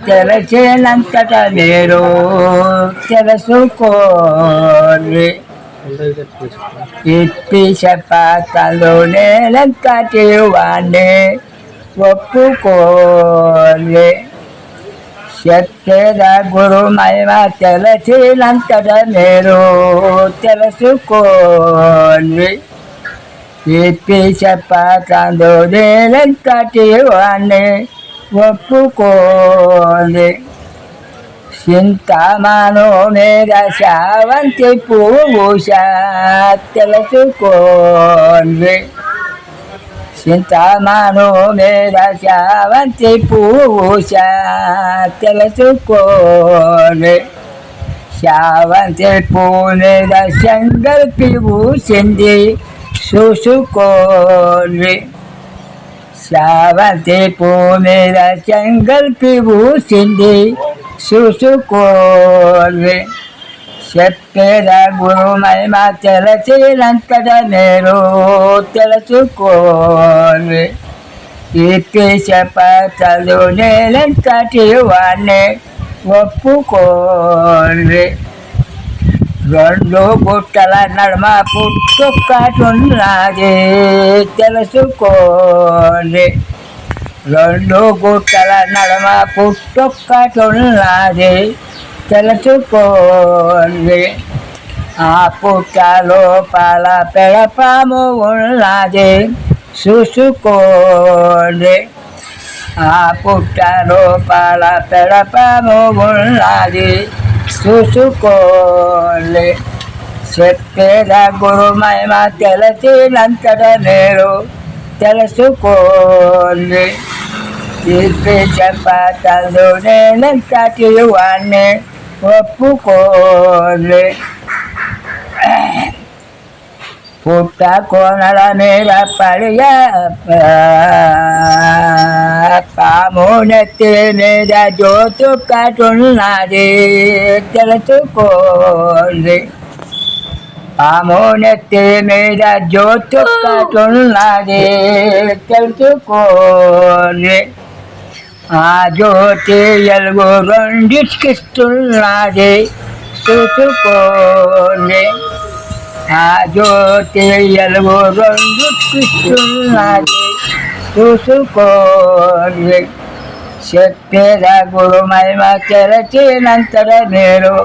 తెరచేనంతట మీరు తెలుసుకోండి. ఇప్పిస పాత్రలో నేనంతటి వాణ్ణి ఒప్పుకోండి. చెప్పేద గురు మహిమ తెలిసినంతట మీరు తెలుసుకోండి. ఇప్పిస పాత్రలో నేనంతటి వాణ్ణి ఒప్పుకోండి. చింతమాను మీద శావంతి పువ్వు తెలుసుకోండి. చింతమాను మీద శావంతి పువ్వు తెలుసుకోండి. శావంతి పువ్వు మీద శంగల్పి పూసింది చూసుకోండి. శావంతి పువ్వు మీద శంగల్పి పూసింది చూసుకోండి. చెప్పేద గురు మహిమ తెలిసినంతట మీరు తెలుసుకోండి. ఇప్పిస పాత్రలు నేనంతటి వాణ్ణి ఒప్పుకోండి. రెండు గుట్టల నడుమ పుట్టుకటున్నది తెలుసుకోండి. రెండు గుట్టల నడుమ పుట్టుకటున్నది తెలుసుకోండి. ఆ పుట్ట లోపల పెడపాము ఉన్నది చూసుకోండి. ఆ పుట్ట లోపల పెడపాము ఉన్నది చూసుకోండి. చెప్పేద గురు మహిమ తెలిసినంతట మీరు తెలుసుకోండి. ఇప్పిస పాత్రలో నేనంతటి వాణ్ణి ఒప్పుకోండి. పుట్ట కోనల మీద పడిగా పాము నెత్తి మీద జ్యోతు కటున్నది తెలుసుకోండి. పాము నెత్తి మీద జ్యోతు కటున్నది తెలుసుకోండి. ఆ జ్యోతి ఎలుగు రెండికిస్తున్నది చూసుకోండి. ఆ జ్యోతి ఎలుగు రెండికిస్తున్నది చూసుకోండి. చెప్పేద గురు మహిమ తెలిసినంతట మీరు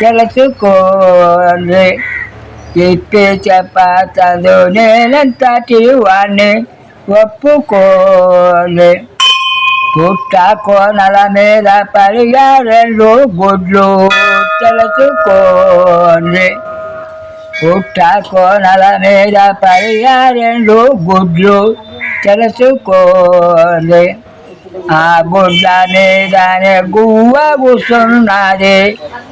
తెలుసుకోండి. ఇప్పిస పాత్రలో నేనంతటి వాణ్ణి ఒప్పుకోండి. పుట్ట కోనల మీద పడిగా రెండు గుడ్లు తెలుసుకోండి. పుట్ట కోనల మీద పడిగా రెండు గుడ్లు తెలుసుకోండి. ఆ గుడ్ల మీదనే గువ్వ కూర్చున్నది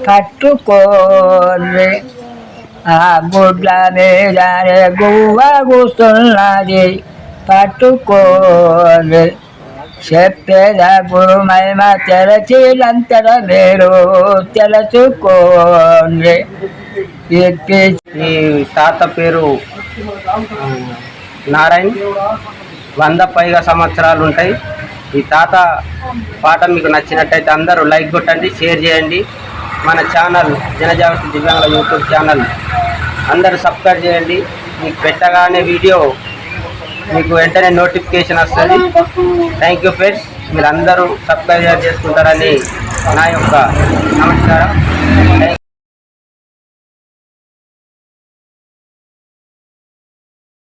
పట్టుకోండి. ఆ గుడ్ల మీదనే గువ్వ కూర్చున్నది పట్టుకోండి. చెప్పేద గురు మహిమ తెలిసినంతట మీరు తెలుసుకోండి. ఈ తాత పేరు నారాయణ్. 100 పైగా సంవత్సరాలు ఉంటాయి. ఈ తాత పాట మీకు నచ్చినట్టయితే అందరూ లైక్ కొట్టండి, షేర్ చేయండి. మన ఛానల్ జనజాగృతి దివ్యాంగుల యూట్యూబ్ ఛానల్ అందరూ సబ్స్క్రైబ్ చేయండి. మీకు పెట్టగానే వీడియో మీకు వెంటనే నోటిఫికేషన్ వస్తుంది. Thank you friends. మీరు అందరూ సబ్స్క్రైబ్ చేసుకుంటారని నా యొక్క నమస్కారం.